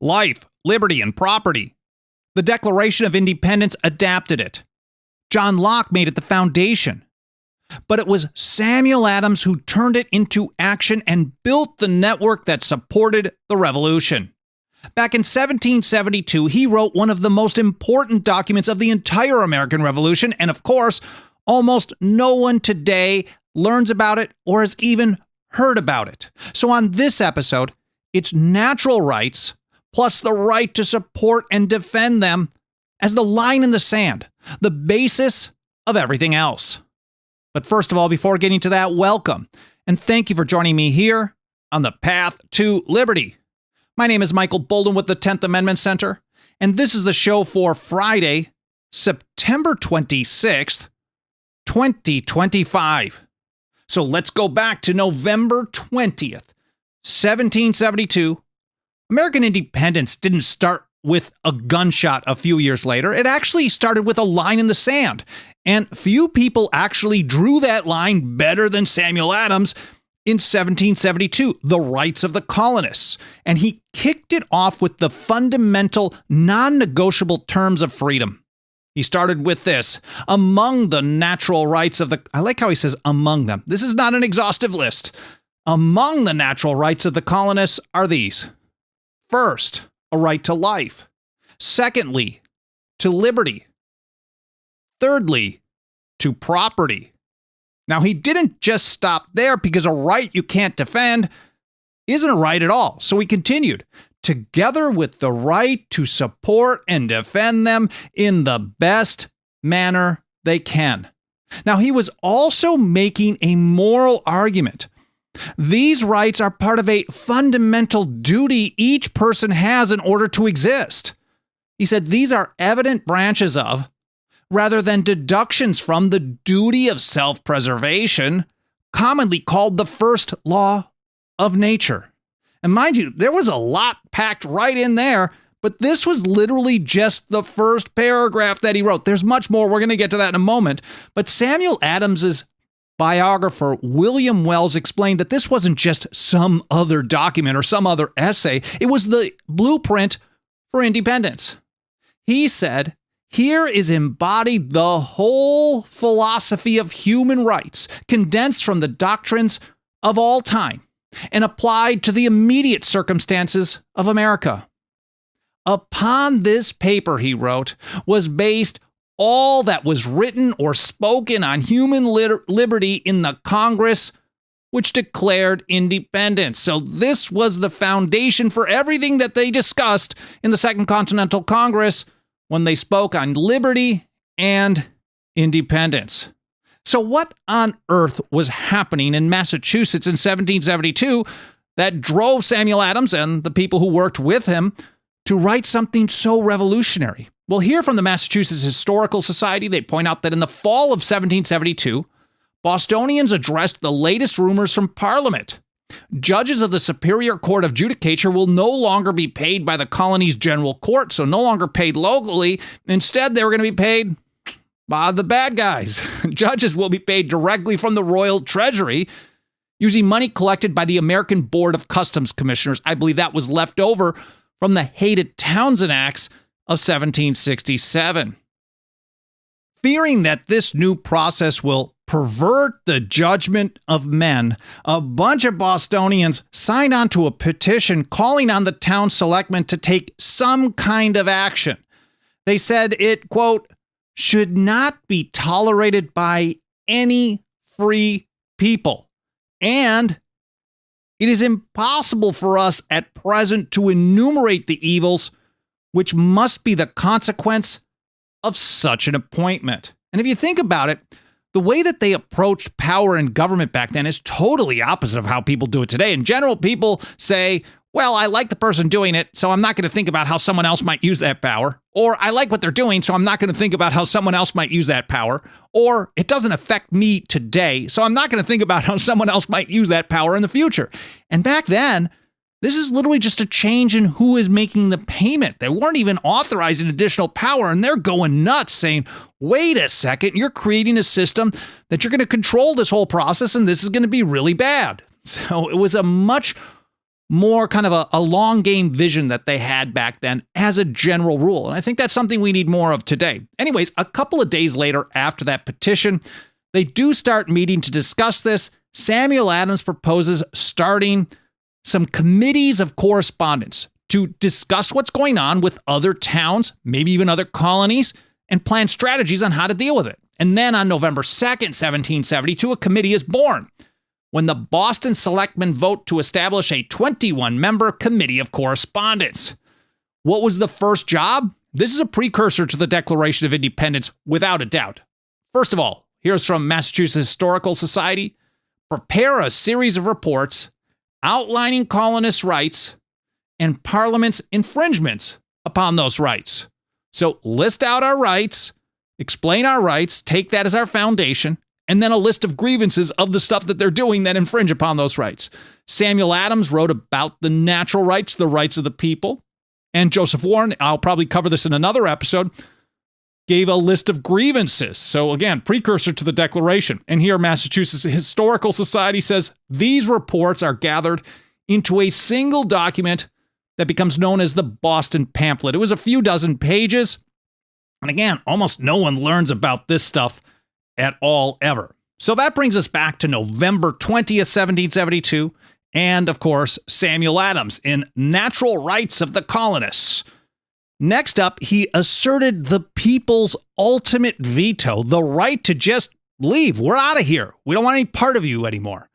Life, liberty, and property. The Declaration of Independence adapted it. John Locke made it the foundation. But it was Samuel Adams who turned it into action and built the network that supported the revolution. Back in 1772, he wrote one of the most important documents of the entire American Revolution, and of course, almost no one today learns about it or has even heard about it. So on this episode, it's natural rights plus the right to support and defend them as the line in the sand, the basis of everything else. But first of all, before getting to that, welcome, and thank you for joining me here on the path to liberty. My name is Michael Bolden with the 10th Amendment Center, and this is the show for Friday, September 26th, 2025. So let's go back to November 20th, 1772. American independence didn't start with a gunshot a few years later. It actually started with a line in the sand. And few people actually drew that line better than Samuel Adams in 1772, the rights of the colonists. And he kicked it off with the fundamental, non-negotiable terms of freedom. He started with this: among the natural rights of the... I like how he says among them. This is not an exhaustive list. Among the natural rights of the colonists are these. First, a right to life. Secondly, to liberty. Thirdly, to property. Now, he didn't just stop there, because a right you can't defend isn't a right at all. So he continued, together with the right to support and defend them in the best manner they can. Now, he was also making a moral argument. These rights are part of a fundamental duty each person has in order to exist. He said these are evident branches of, rather than deductions from, the duty of self-preservation, commonly called the first law of nature. And mind you, there was a lot packed right in there, but this was literally just the first paragraph that he wrote. There's much more. We're going to get to that in a moment. But Samuel Adams's biographer, William Wells, explained that this wasn't just some other document or some other essay. It was the blueprint for independence. He said, here is embodied the whole philosophy of human rights, condensed from the doctrines of all time and applied to the immediate circumstances of America. Upon this paper, he wrote, was based all that was written or spoken on human liberty in the Congress which declared independence. So this was the foundation for everything that they discussed in the Second Continental Congress when they spoke on liberty and independence. So what on earth was happening in Massachusetts in 1772 that drove Samuel Adams and the people who worked with him to write something so revolutionary? Well, here from the Massachusetts Historical Society, they point out that in the fall of 1772, Bostonians addressed the latest rumors from Parliament. Judges of the Superior Court of Judicature will no longer be paid by the colony's general court, so no longer paid locally. Instead, they were going to be paid by the bad guys. Judges will be paid directly from the royal treasury, using money collected by the American Board of Customs Commissioners. I believe that was left over from the hated Townshend Acts of 1767. Fearing that this new process will pervert the judgment of men, a bunch of Bostonians signed on to a petition calling on the town selectmen to take some kind of action. They said it, quote, should not be tolerated by any free people, and it is impossible for us at present to enumerate the evils which must be the consequence of such an appointment. And if you think about it, the way that they approached power and government back then is totally opposite of how people do it today. In general, people say, well, I like the person doing it, so I'm not going to think about how someone else might use that power. Or I like what they're doing, so I'm not going to think about how someone else might use that power. Or it doesn't affect me today, so I'm not going to think about how someone else might use that power in the future. And back then, this is literally just a change in who is making the payment. They weren't even authorizing additional power, and they're going nuts saying, wait a second, you're creating a system that you're going to control this whole process, and this is going to be really bad. So it was a much more kind of a long game vision that they had back then as a general rule. And I think that's something we need more of today. Anyways, a couple of days later after that petition, they do start meeting to discuss this. Samuel Adams proposes starting some committees of correspondence to discuss what's going on with other towns, maybe even other colonies, and plan strategies on how to deal with it. And then on November 2nd, 1772, a committee is born when the Boston selectmen vote to establish a 21-member committee of correspondence. What was the first job? This is a precursor to the Declaration of Independence, without a doubt. First of all, here's from Massachusetts Historical Society. Prepare a series of reports outlining colonists' rights and Parliament's infringements upon those rights. So list out our rights, explain our rights, take that as our foundation, and then a list of grievances of the stuff that they're doing that infringe upon those rights. Samuel Adams wrote about the natural rights, the rights of the people. And Joseph Warren, I'll probably cover this in another episode, gave a list of grievances. So again, precursor to the Declaration. And here Massachusetts Historical Society says these reports are gathered into a single document that becomes known as the Boston Pamphlet. It was a few dozen pages. And again, almost no one learns about this stuff at all ever. So that brings us back to November 20th, 1772. And of course, Samuel Adams in Natural Rights of the Colonists. Next up, he asserted the people's ultimate veto, the right to just leave. We're out of here. We don't want any part of you anymore.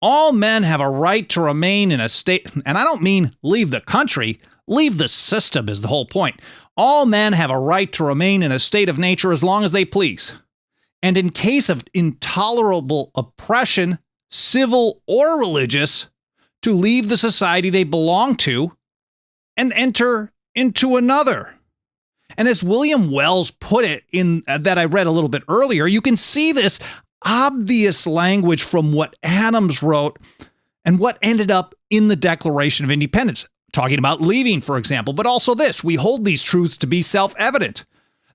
All men have a right to remain in a state, and I don't mean leave the country, leave the system is the whole point. All men have a right to remain in a state of nature as long as they please. And in case of intolerable oppression, civil or religious, to leave the society they belong to and enter into another. And as William Wells put it in that I read a little bit earlier, you can see this obvious language from what Adams wrote and what ended up in the Declaration of Independence, talking about leaving, for example, but also this: we hold these truths to be self-evident,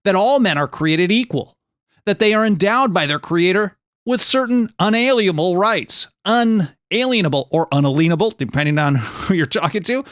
that all men are created equal, that they are endowed by their Creator with certain unalienable rights, unalienable or unalienable, depending on who you're talking to,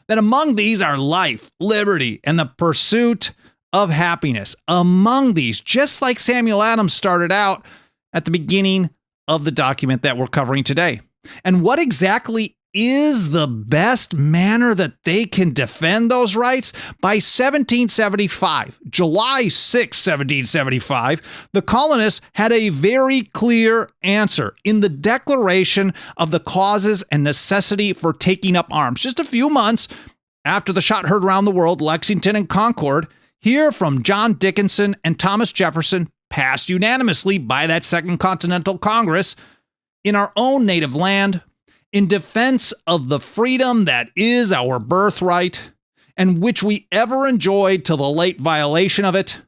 that among these are life, liberty, and the pursuit of happiness. Among these, just like Samuel Adams started out at the beginning of the document that we're covering today. And what exactly is the best manner that they can defend those rights? By 1775, July 6, 1775, the colonists had a very clear answer in the Declaration of the Causes and Necessity for Taking Up Arms. Just a few months after the shot heard around the world, Lexington and Concord, here from John Dickinson and Thomas Jefferson, passed unanimously by that Second Continental Congress in our own native land, in defense of the freedom that is our birthright, and which we ever enjoyed till the late violation of it,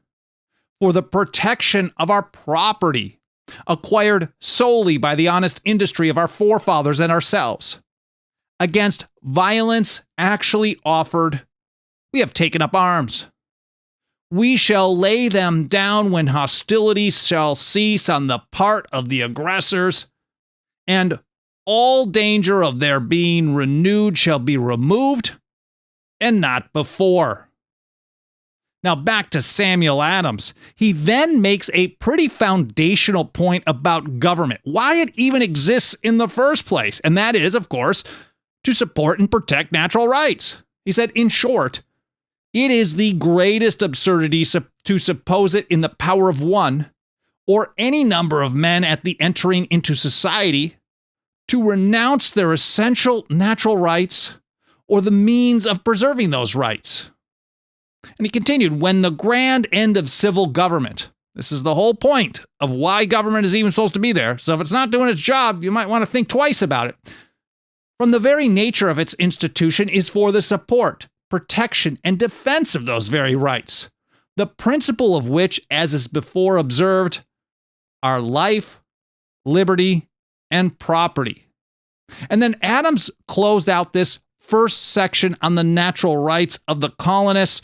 for the protection of our property, acquired solely by the honest industry of our forefathers and ourselves. Against violence actually offered, we have taken up arms. We shall lay them down when hostilities shall cease on the part of the aggressors, and all danger of their being renewed shall be removed, and not before. Now back to Samuel Adams. He then makes a pretty foundational point about government, why it even exists in the first place, and that is, of course, to support and protect natural rights. He said, in short, it is the greatest absurdity to suppose it in the power of one or any number of men at the entering into society to renounce their essential natural rights or the means of preserving those rights. And he continued, when the grand end of civil government, this is the whole point of why government is even supposed to be there. So if it's not doing its job, you might want to think twice about it. From the very nature of its institution is for the support, protection, and defense of those very rights, the principle of which, as is before observed, are life, liberty, and property. And then Adams closed out this first section on the natural rights of the colonists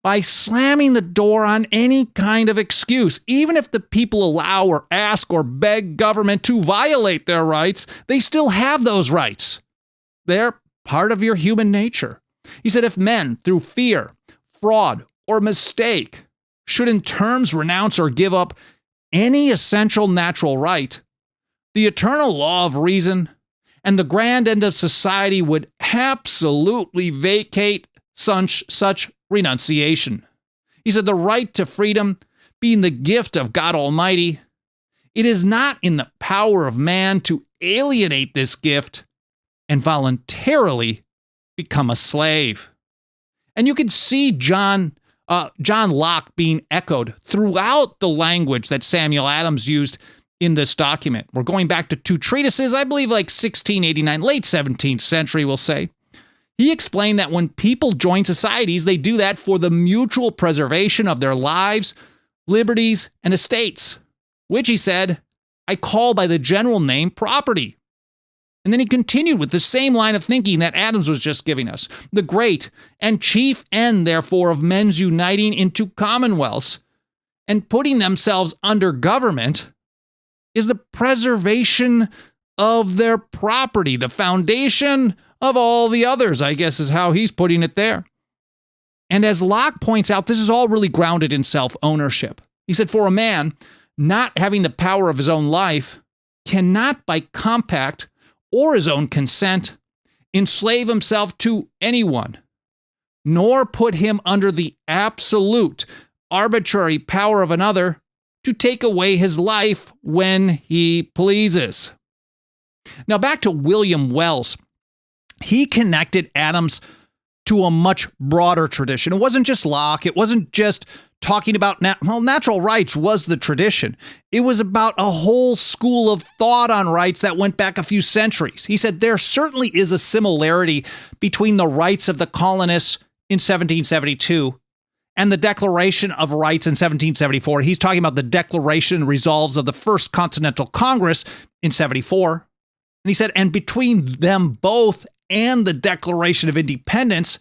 by slamming the door on any kind of excuse. Even if the people allow or ask or beg government to violate their rights, they still have those rights. They're part of your human nature. He said, if men, through fear, fraud, or mistake, should in terms renounce or give up any essential natural right, the eternal law of reason and the grand end of society would absolutely vacate such renunciation. He said, the right to freedom being the gift of God Almighty, it is not in the power of man to alienate this gift and voluntarily become a slave. And you can see John Locke being echoed throughout the language that Samuel Adams used in this document. We're going back to two treatises, I believe like 1689, late 17th century, we'll say. He explained that when people join societies, they do that for the mutual preservation of their lives, liberties, and estates, which, he said, I call by the general name property. And then he continued with the same line of thinking that Adams was just giving us. The great and chief end, therefore, of men's uniting into commonwealths and putting themselves under government is the preservation of their property, the foundation of all the others, I guess is how he's putting it there. And as Locke points out, this is all really grounded in self-ownership. He said, for a man, not having the power of his own life cannot by compact or his own consent enslave himself to anyone, nor put him under the absolute arbitrary power of another to take away his life when he pleases. Now back to William Wells. He connected Adams to a much broader tradition. It wasn't just Locke. It wasn't just talking about natural rights was the tradition. It was about a whole school of thought on rights that went back a few centuries. He said there certainly is a similarity between the rights of the colonists in 1772 and the Declaration of Rights in 1774. He's talking about the Declaration and Resolves of the First Continental Congress in 74. And he said, and between them both and the Declaration of Independence,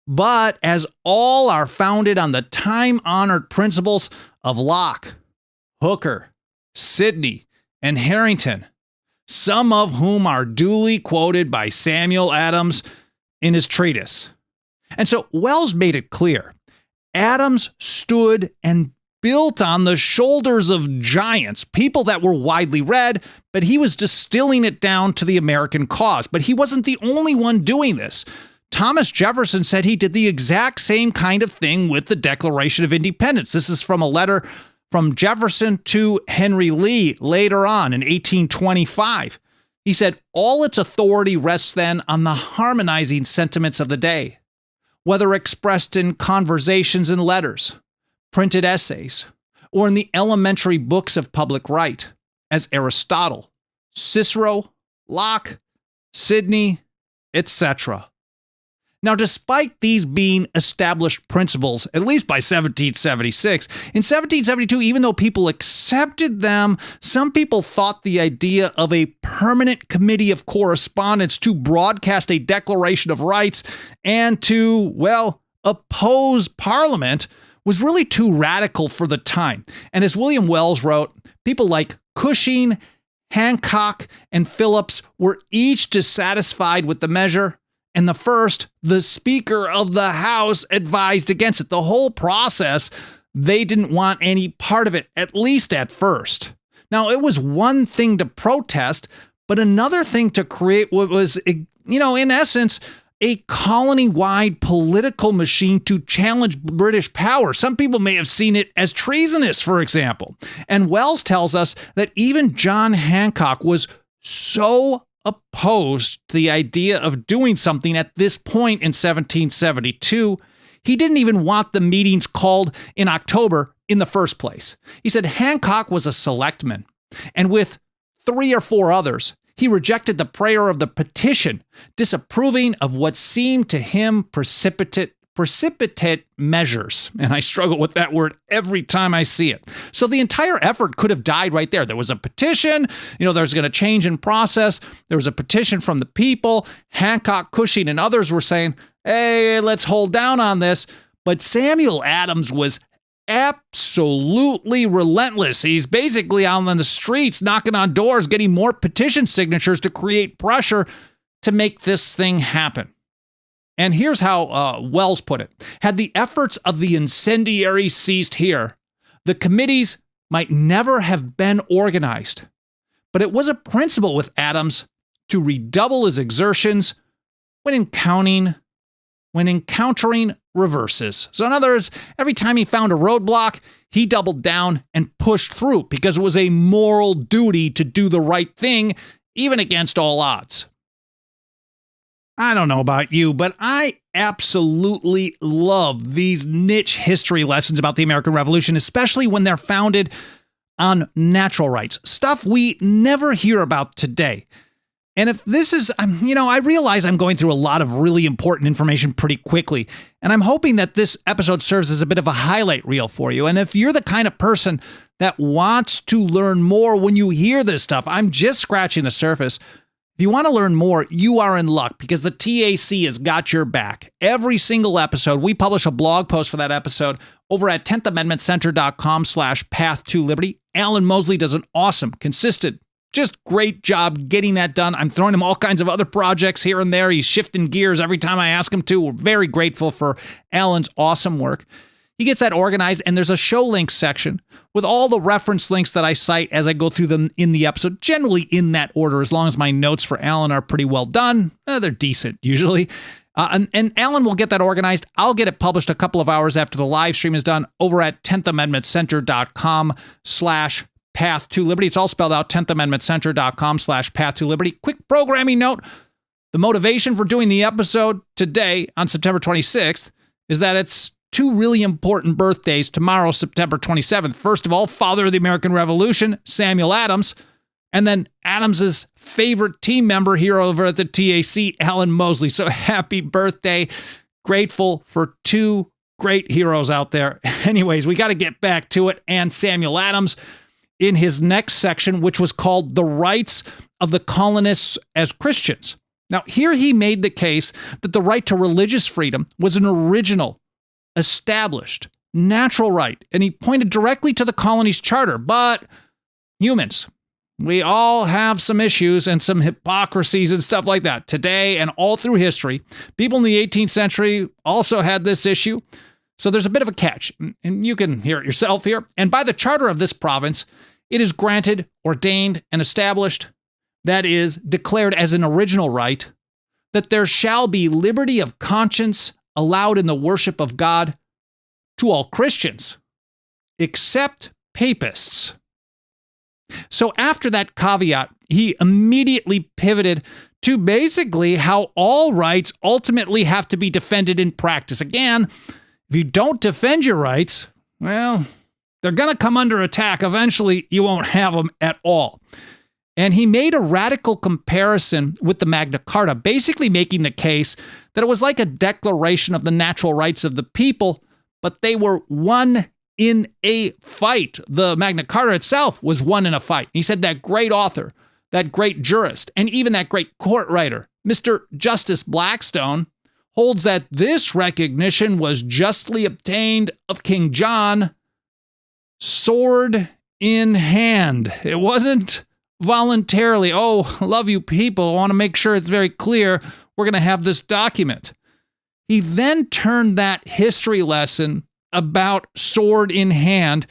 but as all are founded on the time-honored principles of Locke, Hooker, Sidney, and Harrington, some of whom are duly quoted by Samuel Adams in his treatise. And so Wells made it clear. Adams stood and built on the shoulders of giants, people that were widely read, but he was distilling it down to the American cause. But he wasn't the only one doing this. Thomas Jefferson said he did the exact same kind of thing with the Declaration of Independence. This is from a letter from Jefferson to Henry Lee later on in 1825. He said, all its authority rests then on the harmonizing sentiments of the day, whether expressed in conversations and letters, printed essays, or in the elementary books of public right, as Aristotle, Cicero, Locke, Sidney, etc. Now, despite these being established principles, at least by 1776, in 1772, even though people accepted them, some people thought the idea of a permanent committee of correspondence to broadcast a Declaration of Rights and to, well, oppose Parliament was really too radical for the time. And as William Wells wrote, people like Cushing, Hancock, and Phillips were each dissatisfied with the measure. And the first, the Speaker of the House, advised against it. The whole process, they didn't want any part of it, at least at first. Now, it was one thing to protest, but another thing to create what was, in essence, a colony-wide political machine to challenge British power. Some people may have seen it as treasonous, for example. And Wells tells us that even John Hancock was so opposed to the idea of doing something at this point in 1772, he didn't even want the meetings called in October in the first place. He said Hancock was a selectman, and with 3 or 4 others, he rejected the prayer of the petition, disapproving of what seemed to him precipitate measures. And I struggle with that word every time I see it. So the entire effort could have died right there. There was a petition, there's going to change in process. There was a petition from the people. Hancock, Cushing, and others were saying, hey, let's hold down on this. But Samuel Adams was absolutely relentless. He's basically out on the streets, knocking on doors, getting more petition signatures to create pressure to make this thing happen. And here's how Wells put it. Had the efforts of the incendiaries ceased here, the committees might never have been organized. But it was a principle with Adams to redouble his exertions when encountering reverses. So in other words, every time he found a roadblock, he doubled down and pushed through because it was a moral duty to do the right thing, even against all odds. I don't know about you, but I absolutely love these niche history lessons about the American Revolution, especially when they're founded on natural rights, stuff we never hear about today. And if this is, I realize I'm going through a lot of really important information pretty quickly, and I'm hoping that this episode serves as a bit of a highlight reel for you. And if you're the kind of person that wants to learn more when you hear this stuff, I'm just scratching the surface. If you want to learn more, you are in luck because the TAC has got your back. Every single episode, we publish a blog post for that episode over at 10thamendmentcenter.com/path-to-liberty. Alan Mosley does an awesome, consistent, just great job getting that done. I'm throwing him all kinds of other projects here and there. He's shifting gears every time I ask him to. We're very grateful for Alan's awesome work. He gets that organized, and there's a show links section with all the reference links that I cite as I go through them in the episode, generally in that order, as long as my notes for Alan are pretty well done. They're decent, usually. And Alan will get that organized. I'll get it published a couple of hours after the live stream is done over at 10thamendmentcenter.com/path-to-liberty. It's all spelled out, 10thamendmentcenter.com/path-to-liberty. Quick programming note. The motivation for doing the episode today on September 26th is that it's two really important birthdays tomorrow, September 27th. First of all, father of the American Revolution, Samuel Adams, and then Adams's favorite team member here over at the TAC, Alan Mosley. So happy birthday. Grateful for two great heroes out there. Anyways, we got to get back to it. And Samuel Adams, in his next section, which was called The Rights of the Colonists as Christians. Now, here he made the case that the right to religious freedom was an original, established, natural right, and he pointed directly to the colony's charter. But humans, we all have some issues and some hypocrisies and stuff like that today and all through history. People in the 18th century also had this issue. So there's a bit of a catch, and you can hear it yourself here. And by the charter of this province, it is granted, ordained, and established, that is, declared as an original right, that there shall be liberty of conscience allowed in the worship of God to all Christians, except papists. So after that caveat, he immediately pivoted to basically how all rights ultimately have to be defended in practice. Again, if you don't defend your rights, well, they're going to come under attack. Eventually, you won't have them at all. And he made a radical comparison with the Magna Carta, basically making the case that it was like a declaration of the natural rights of the people, but they were won in a fight. The Magna Carta itself was won in a fight. He said that great author, that great jurist, and even that great court writer, Mr. Justice Blackstone, holds that this recognition was justly obtained of King John, sword in hand. It wasn't voluntarily, oh, love you people, I want to make sure it's very clear we're going to have this document. He then turned that history lesson about sword in hand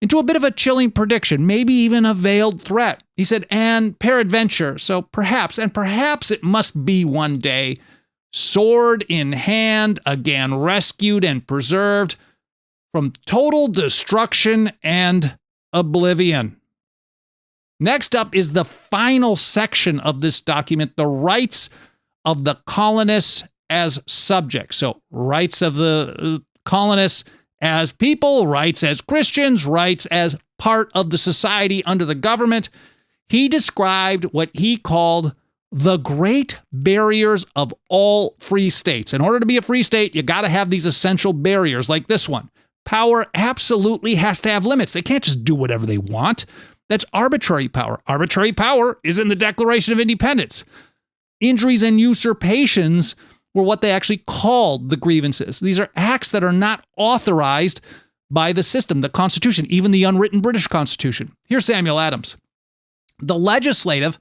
into a bit of a chilling prediction, maybe even a veiled threat. He said, and peradventure, so perhaps it must be one day, sword in hand, again rescued and preserved from total destruction and oblivion. Next up is the final section of this document, the rights of the colonists as subjects. So rights of the colonists as people, rights as Christians, rights as part of the society under the government. He described what he called the great barriers of all free states. In order to be a free state, you got to have these essential barriers like this one. Power absolutely has to have limits. They can't just do whatever they want. That's arbitrary power. Arbitrary power is in the Declaration of Independence. Injuries and usurpations were what they actually called the grievances. These are acts that are not authorized by the system, the Constitution, even the unwritten British Constitution. Here's Samuel Adams. The legislative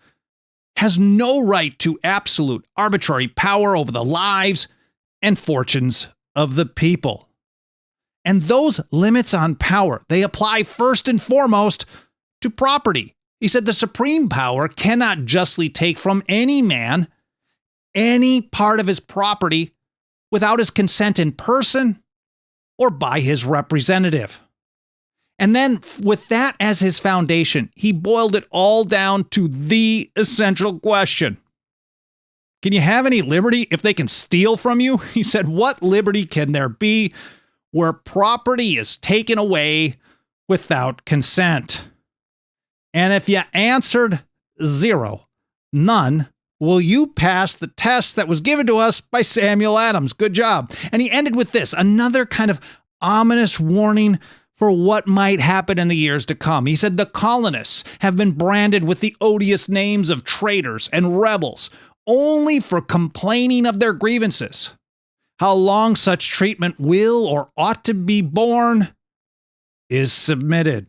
has no right to absolute arbitrary power over the lives and fortunes of the people. And those limits on power, they apply first and foremost to property. He said the supreme power cannot justly take from any man any part of his property without his consent in person or by his representative. And then with that as his foundation, he boiled it all down to the essential question. Can you have any liberty if they can steal from you? He said, what liberty can there be where property is taken away without consent? And if you answered 0, none, will you pass the test that was given to us by Samuel Adams? Good job. And he ended with this, another kind of ominous warning for what might happen in the years to come. He said the colonists have been branded with the odious names of traitors and rebels only for complaining of their grievances. How long such treatment will or ought to be borne is submitted.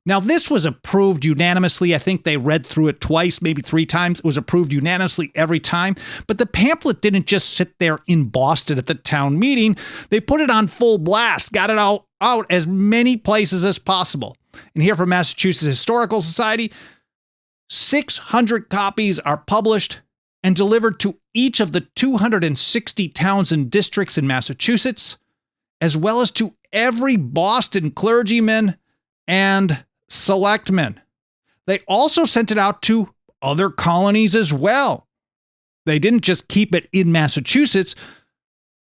Now, this was approved unanimously. I think they read through it twice, maybe 3 times. It was approved unanimously every time. But the pamphlet didn't just sit there in Boston at the town meeting. They put it on full blast, got it out as many places as possible. And here from Massachusetts Historical Society, 600 copies are published and delivered to each of the 260 towns and districts in Massachusetts, as well as to every Boston clergyman and selectmen. They also sent it out to other colonies as well. They didn't just keep it in Massachusetts.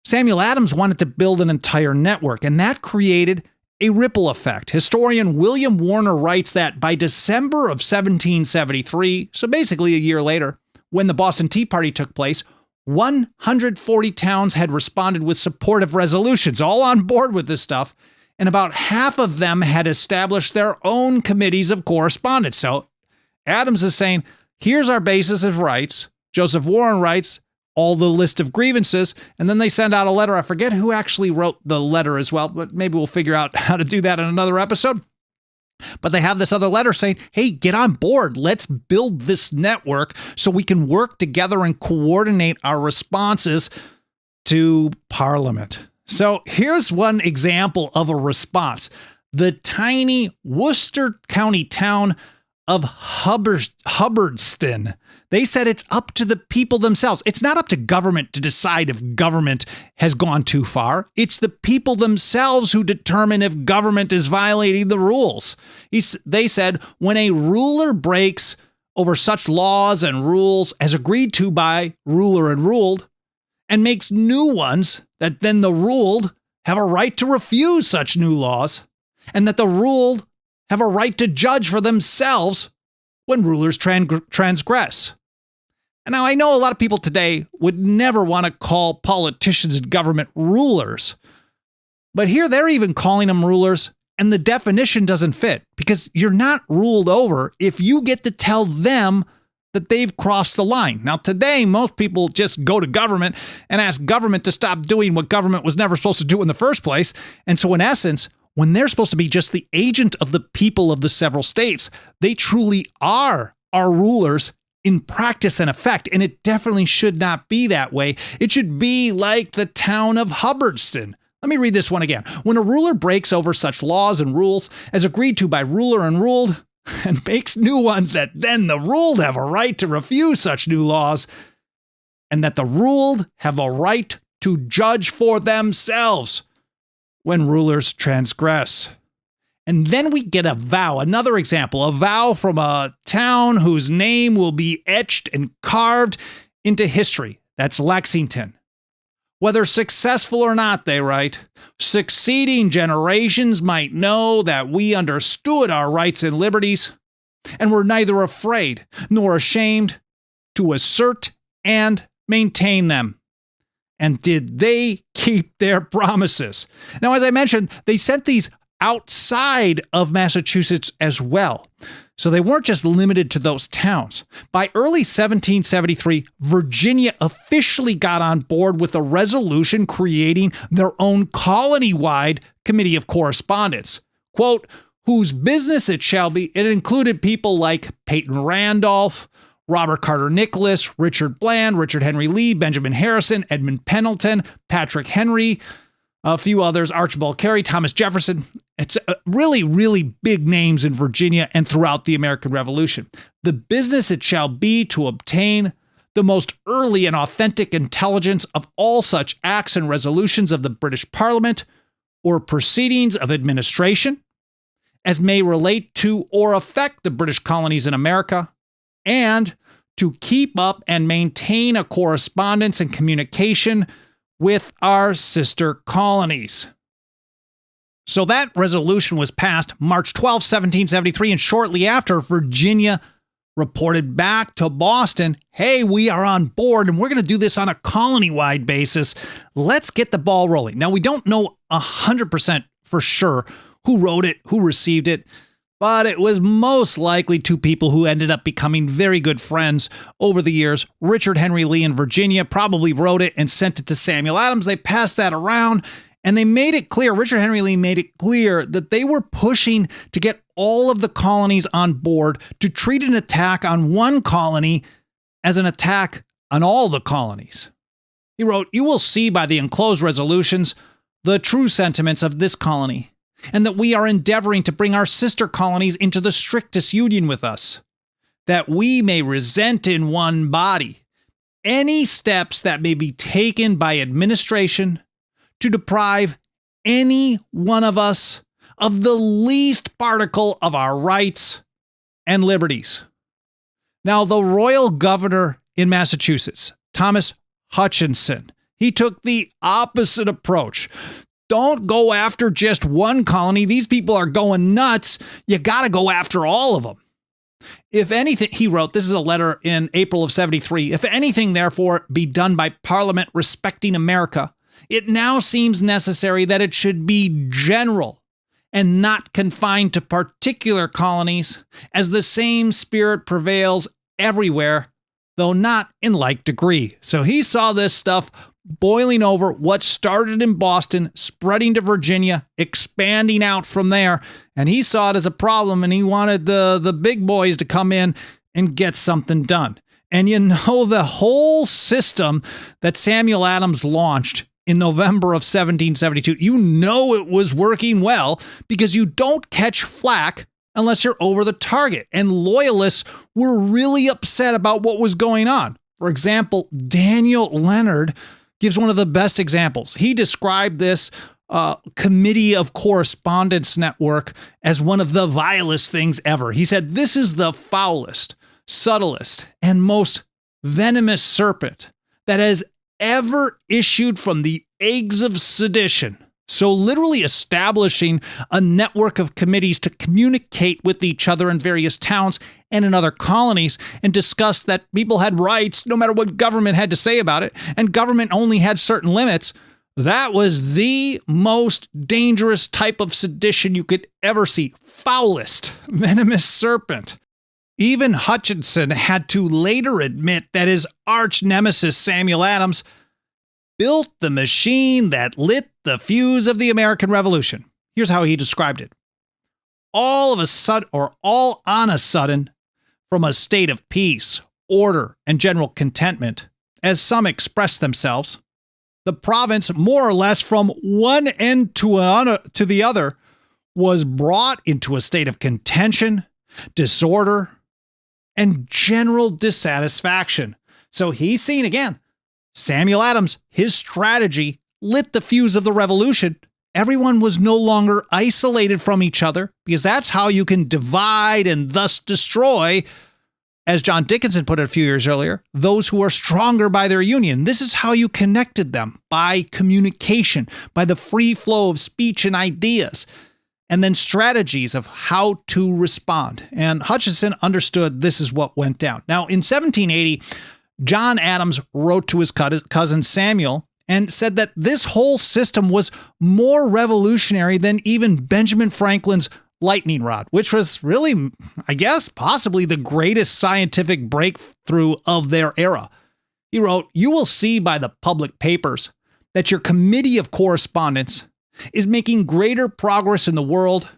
Samuel Adams wanted to build an entire network, and that created a ripple effect. Historian William Warner writes that by December of 1773, so basically a year later, when the Boston Tea Party took place, 140 towns had responded with supportive resolutions, all on board with this stuff, and about half of them had established their own committees of correspondence. So Adams is saying, here's our basis of rights. Joseph Warren writes all the list of grievances, and then they send out a letter. I forget who actually wrote the letter as well, but maybe we'll figure out how to do that in another episode. But they have this other letter saying, hey, get on board. Let's build this network so we can work together and coordinate our responses to Parliament. So here's one example of a response. The tiny Worcester County town of Hubbardston. They said it's up to the people themselves. It's not up to government to decide if government has gone too far. It's the people themselves who determine if government is violating the rules. They said when a ruler breaks over such laws and rules as agreed to by ruler and ruled, and makes new ones, that then the ruled have a right to refuse such new laws, and that the ruled have a right to judge for themselves when rulers transgress. And now I know a lot of people today would never want to call politicians and government rulers, but here they're even calling them rulers, and the definition doesn't fit, because you're not ruled over if you get to tell them that they've crossed the line. Now, today, most people just go to government and ask government to stop doing what government was never supposed to do in the first place. And so in essence, when they're supposed to be just the agent of the people of the several states, they truly are our rulers in practice and effect. And it definitely should not be that way. It should be like the town of Hubbardston. Let me read this one again. When a ruler breaks over such laws and rules as agreed to by ruler and ruled, and makes new ones, that then the ruled have a right to refuse such new laws, and that the ruled have a right to judge for themselves when rulers transgress. And then we get a vow, another example, a vow from a town whose name will be etched and carved into history. That's Lexington. Whether successful or not, they write, succeeding generations might know that we understood our rights and liberties, and were neither afraid nor ashamed to assert and maintain them. And did they keep their promises? Now, as I mentioned, they sent these outside of Massachusetts as well. So they weren't just limited to those towns. By early 1773, Virginia officially got on board with a resolution creating their own colony-wide committee of correspondence. Quote, whose business it shall be. It included people like Peyton Randolph, Robert Carter Nicholas, Richard Bland, Richard Henry Lee, Benjamin Harrison, Edmund Pendleton, Patrick Henry, a few others, Archibald Carey, Thomas Jefferson. It's really, really big names in Virginia and throughout the American Revolution. The business it shall be to obtain the most early and authentic intelligence of all such acts and resolutions of the British Parliament or proceedings of administration as may relate to or affect the British colonies in America, and to keep up and maintain a correspondence and communication with our sister colonies. So that resolution was passed March 12, 1773, and shortly after, Virginia reported back to Boston, hey, we are on board and we're going to do this on a colony-wide basis. Let's get the ball rolling. Now, we don't know 100% for sure who wrote it, who received it, but it was most likely two people who ended up becoming very good friends over the years. Richard Henry Lee in Virginia probably wrote it and sent it to Samuel Adams. They passed that around and they made it clear, Richard Henry Lee made it clear that they were pushing to get all of the colonies on board to treat an attack on one colony as an attack on all the colonies. He wrote, "You will see by the enclosed resolutions the true sentiments of this colony, and that we are endeavoring to bring our sister colonies into the strictest union with us, that we may resent in one body any steps that may be taken by administration to deprive any one of us of the least particle of our rights and liberties." Now, the royal governor in Massachusetts, Thomas Hutchinson, he took the opposite approach. Don't go after just one colony. These people are going nuts. You got to go after all of them. If anything, he wrote, this is a letter in April of 73, if anything, therefore, be done by Parliament respecting America, it now seems necessary that it should be general and not confined to particular colonies, as the same spirit prevails everywhere, though not in like degree. So he saw this stuff boiling over, what started in Boston, spreading to Virginia, expanding out from there. And he saw it as a problem, and he wanted the big boys to come in and get something done. And you know, the whole system that Samuel Adams launched in November of 1772, you know it was working well because you don't catch flack unless you're over the target. And loyalists were really upset about what was going on. For example, Daniel Leonard gives one of the best examples. He described this Committee of Correspondence network as one of the vilest things ever. He said, "This is the foulest, subtlest, and most venomous serpent that has ever issued from the eggs of sedition." So literally establishing a network of committees to communicate with each other in various towns and in other colonies and discuss that people had rights no matter what government had to say about it, and government only had certain limits. That was the most dangerous type of sedition you could ever see. Foulest, venomous serpent. Even Hutchinson had to later admit that his arch nemesis, Samuel Adams, built the machine that lit the fuse of the American Revolution. Here's how he described it. All on a sudden, from a state of peace, order, and general contentment, as some express themselves, the province, more or less from one end to the other, was brought into a state of contention, disorder, and general dissatisfaction. So he's seen again, Samuel Adams, his strategy lit the fuse of the revolution. Everyone was no longer isolated from each other, because that's how you can divide and thus destroy, as John Dickinson put it a few years earlier, those who are stronger by their union. This is how you connected them, by communication, by the free flow of speech and ideas, and then strategies of how to respond. And Hutchinson understood this is what went down. Now, in 1780, John Adams wrote to his cousin Samuel and said that this whole system was more revolutionary than even Benjamin Franklin's lightning rod, which was really, I guess, possibly the greatest scientific breakthrough of their era. He wrote, "You will see by the public papers that your Committee of Correspondence is making greater progress in the world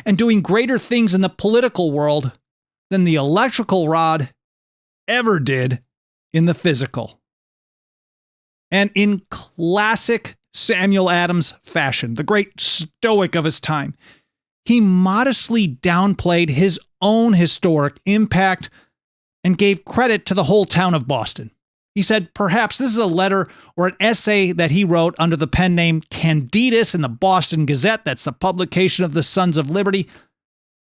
and doing greater things in the political world than the electrical rod ever did in the physical. And in classic Samuel Adams fashion, the great stoic of his time, he modestly downplayed his own historic impact and gave credit to the whole town of Boston. He said perhaps this is a letter or an essay that he wrote under the pen name Candidus in the Boston Gazette. That's the publication of the Sons of Liberty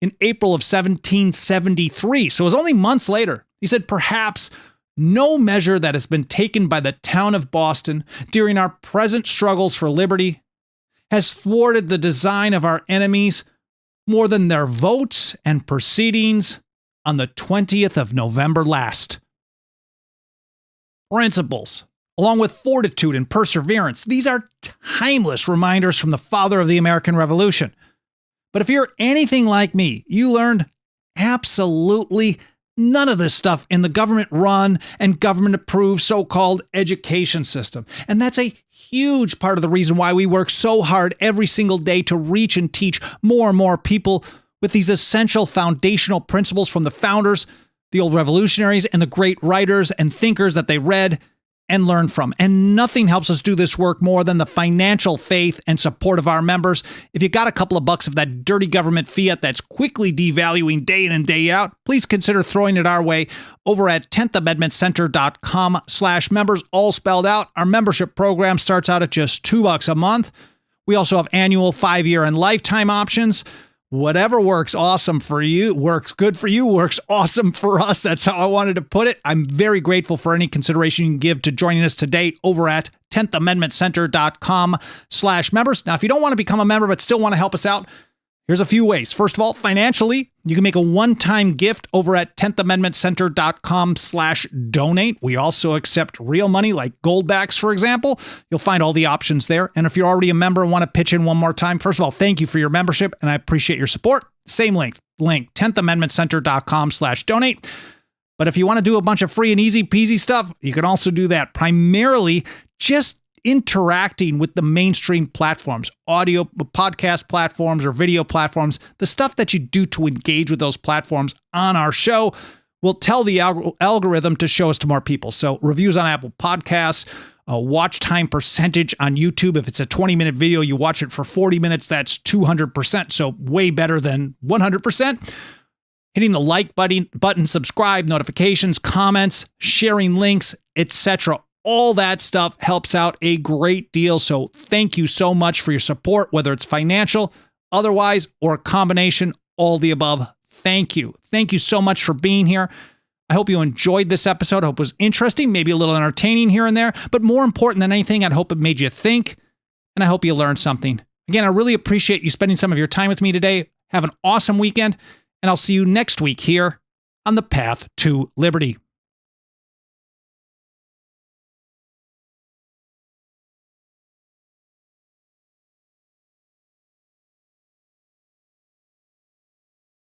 in April of 1773. So it was only months later. He said perhaps no measure that has been taken by the town of Boston during our present struggles for liberty has thwarted the design of our enemies more than their votes and proceedings on the 20th of November last. Principles, along with fortitude and perseverance, these are timeless reminders from the father of the American Revolution. But if you're anything like me, you learned absolutely none of this stuff in the government-run and government-approved so-called education system. And that's a huge part of the reason why we work so hard every single day to reach and teach more and more people with these essential foundational principles from the founders, the old revolutionaries, and the great writers and thinkers that they read and learned from. And nothing helps us do this work more than the financial faith and support of our members. If you got a couple of bucks of that dirty government fiat that's quickly devaluing day in and day out, please consider throwing it our way over at 10thamendmentcenter.com/members, all spelled out. Our membership program starts out at just $2 a month. We also have annual, 5-year, and lifetime options. Whatever works awesome for you, works good for you, works awesome for us. That's how I wanted to put it. I'm very grateful for any consideration you can give to joining us today over at 10thamendmentcenter.com/members. Now, if you don't want to become a member but still want to help us out, here's a few ways. First of all, financially, you can make a one-time gift over at 10thamendmentcenter.com/donate. We also accept real money like goldbacks, for example. You'll find all the options there. And if you're already a member and want to pitch in one more time, first of all, thank you for your membership, and I appreciate your support. Same link, 10thamendmentcenter.com/donate. But if you want to do a bunch of free and easy peasy stuff, you can also do that. Primarily just interacting with the mainstream platforms, audio podcast platforms or video platforms, the stuff that you do to engage with those platforms on our show will tell the algorithm to show us to more people. So reviews on Apple Podcasts, watch time percentage on YouTube. If it's a 20-minute video, you watch it for 40 minutes, that's 200%. So way better than 100%. Hitting the like button, subscribe, notifications, comments, sharing links, etc. All that stuff helps out a great deal. So thank you so much for your support, whether it's financial, otherwise, or a combination, all the above. Thank you. Thank you so much for being here. I hope you enjoyed this episode. I hope it was interesting, maybe a little entertaining here and there. But more important than anything, I hope it made you think, and I hope you learned something. Again, I really appreciate you spending some of your time with me today. Have an awesome weekend, and I'll see you next week here on the Path to Liberty.